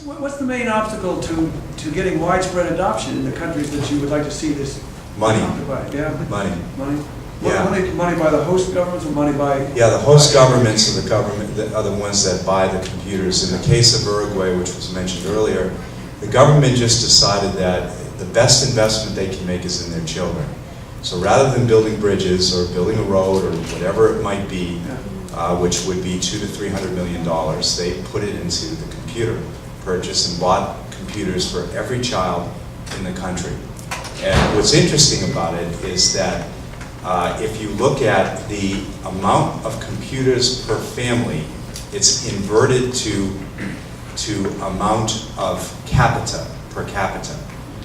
What's the main obstacle to getting widespread adoption in the countries that you would like to see this? Money. Yeah. Money. Money. Yeah. Money by the host governments or money by? Yeah, the host governments are the ones that buy the computers. In the case of Uruguay, which was mentioned earlier, the government just decided that the best investment they can make is in their children. So rather than building bridges or building a road or whatever it might be, which would be $200 to $300 million, they put it into the computer purchase and bought computers for every child in the country. And what's interesting about it is that if you look at the amount of computers per family, it's inverted to amount of per capita.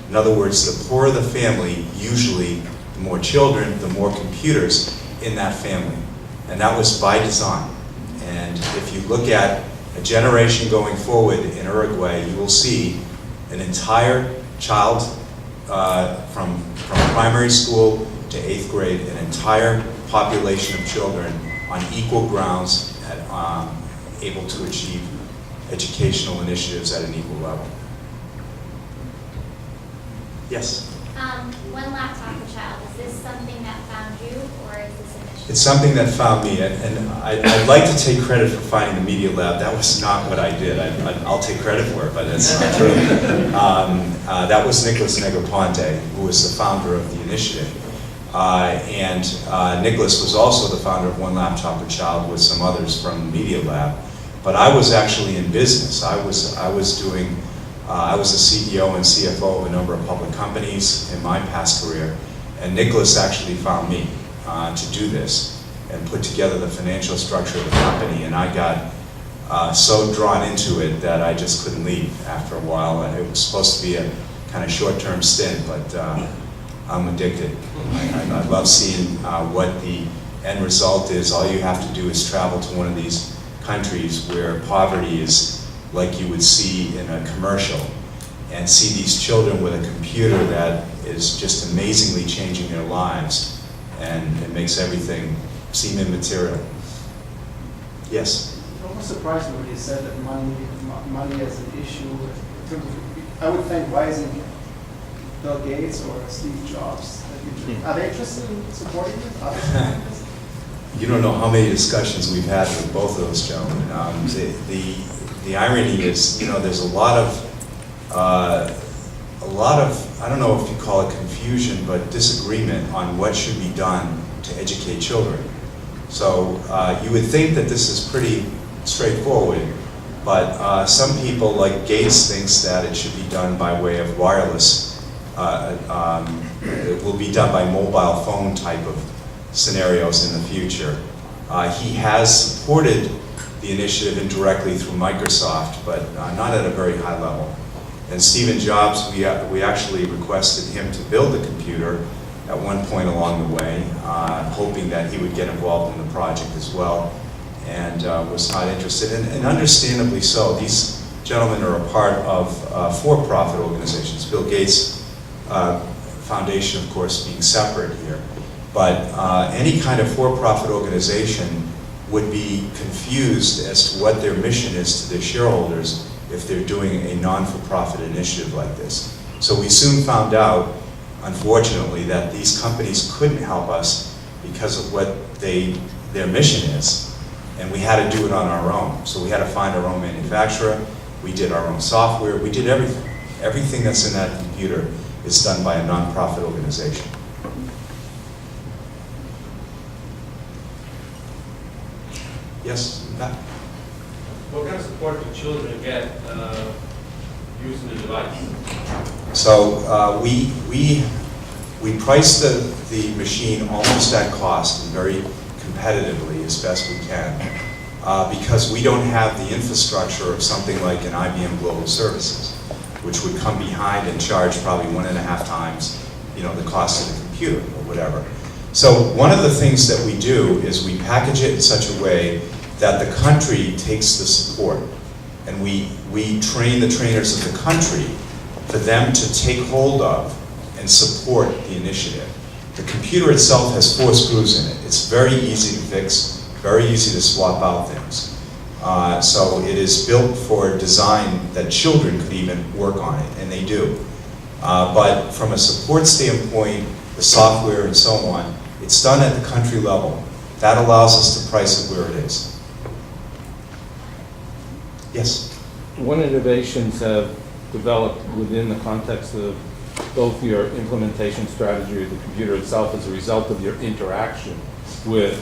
In other words, the poorer the family, usually the more children, the more computers in that family. And that was by design. And if you look at a generation going forward in Uruguay, you will see an entire child from primary school to 8th grade, an entire population of children on equal grounds, able to achieve educational initiatives at an equal level. Yes? One laptop per child, is this something that found you, or is this initiative? It's something that found me, and I'd like to take credit for finding the Media Lab. That was not what I did. I'll take credit for it, but it's not true. That was Nicholas Negroponte, who was the founder of the initiative. Nicholas was also the founder of One Laptop per Child with some others from the Media Lab. But I was actually in business. I was the CEO and CFO of a number of public companies in my past career, and Nicholas actually found me to do this and put together the financial structure of the company, and I got so drawn into it that I just couldn't leave after a while. It was supposed to be a kind of short-term stint, but I'm addicted. I love seeing what the end result is. All you have to do is travel to one of these countries where poverty is like you would see in a commercial, and see these children with a computer that is just amazingly changing their lives, and it makes everything seem immaterial. Yes? It almost surprised me when you said that money is an issue. In terms of, I would think, why isn't Bill Gates or Steve Jobs? Are they interested in supporting this? You don't know how many discussions we've had with both of those gentlemen. The irony is, you know, there's a lot of, I don't know if you call it confusion, but disagreement on what should be done to educate children. So you would think that this is pretty straightforward, but some people, like Gates, thinks that it should be done by way of wireless. It will be done by mobile phone type of scenarios in the future. He has supported the initiative indirectly through Microsoft, but not at a very high level. And Stephen Jobs, we actually requested him to build the computer at one point along the way, hoping that he would get involved in the project as well, and was not interested, and understandably so. These gentlemen are a part of for-profit organizations. Bill Gates Foundation, of course, being separate here. But any kind of for-profit organization would be confused as to what their mission is to their shareholders if they're doing a non-for-profit initiative like this. So we soon found out, unfortunately, that these companies couldn't help us because of what their mission is, and we had to do it on our own. So we had to find our own manufacturer, we did our own software, we did everything. Everything that's in that computer is done by a non-profit organization. Yes, Matt? What kind of support do children get using the device? So we price the machine almost at cost and very competitively as best we can because we don't have the infrastructure of something like an IBM Global Services, which would come behind and charge probably 1.5 times, you know, the cost of the computer or whatever. So one of the things that we do is we package it in such a way that the country takes the support, and we train the trainers of the country for them to take hold of and support the initiative. The computer itself has 4 screws in it. It's very easy to fix, very easy to swap out things. So it is built for design that children could even work on it, and they do. But from a support standpoint, the software and so on, it's done at the country level. That allows us to price it where it is. Yes? What innovations have developed within the context of both your implementation strategy of the computer itself as a result of your interaction with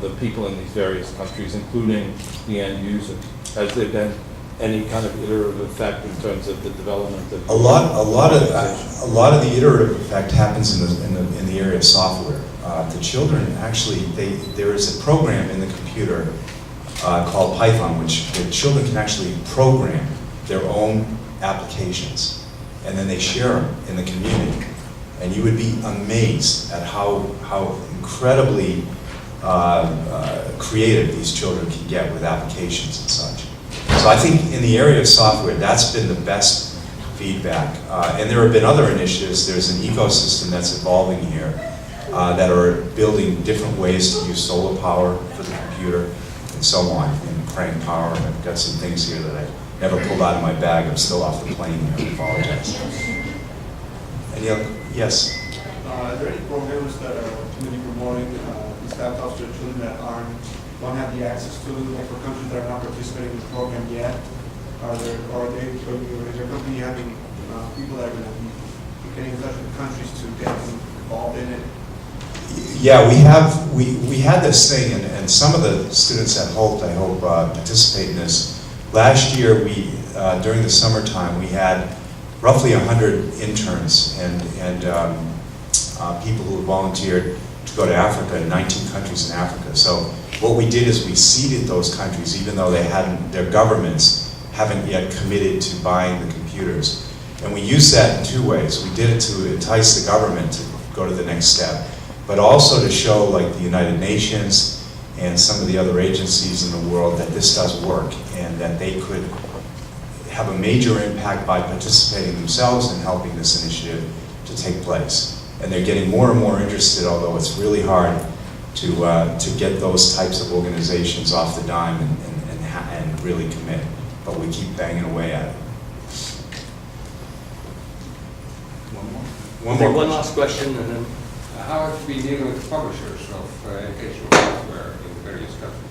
the people in these various countries, including the end users? Has there been any kind of iterative effect in terms of the development of A lot of the iterative effect happens in the area of software. The children actually, there is a program in the computer called Python, which the children can actually program their own applications, and then they share them in the community. And you would be amazed at how incredibly creative these children can get with applications and such. So I think in the area of software, that's been the best feedback. And there have been other initiatives. There's an ecosystem that's evolving here that are building different ways to use solar power for the computer and so on, and crank power. And I've got some things here that I never pulled out of my bag. I'm still off the plane here. I apologize. Any other? Yes? Are there any programs that are maybe promoting these laptops to children that don't have the access to, like for countries that are not participating in the program yet? Is your company having people that are going to be getting in touch with the countries to get them involved in it? Yeah, we had this thing, and some of the students at Hult, I hope, participate in this. Last year, during the summertime, we had roughly 100 interns and people who volunteered to go to Africa, 19 countries in Africa. So what we did is we seeded those countries, even though their governments haven't yet committed to buying the computers. And we used that in two ways. We did it to entice the government to go to the next step, but also to show, like, the United Nations and some of the other agencies in the world that this does work and that they could have a major impact by participating themselves in helping this initiative to take place. And they're getting more and more interested, although it's really hard to get those types of organizations off the dime and really commit. But we keep banging away at it. One last question, and then how have you been dealing with publishers of educational software in various countries?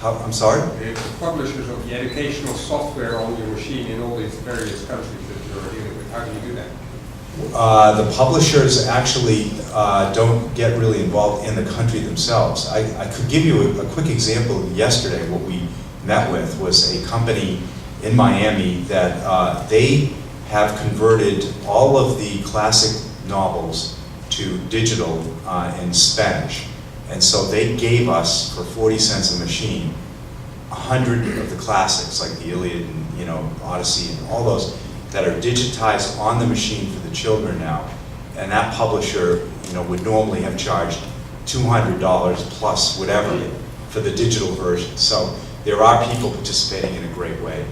I'm sorry? The publishers of the educational software on your machine in all these various countries that you're dealing with, how do you do that? The publishers actually don't get really involved in the country themselves. I could give you a quick example. Yesterday, what we met with was a company in Miami that they have converted all of the classic novels to digital in Spanish. And so they gave us, for 40 cents a machine, 100 of the classics, like the Iliad and Odyssey and all those, that are digitized on the machine for the children now. And that publisher, would normally have charged $200 plus whatever for the digital version. So there are people participating in a great way.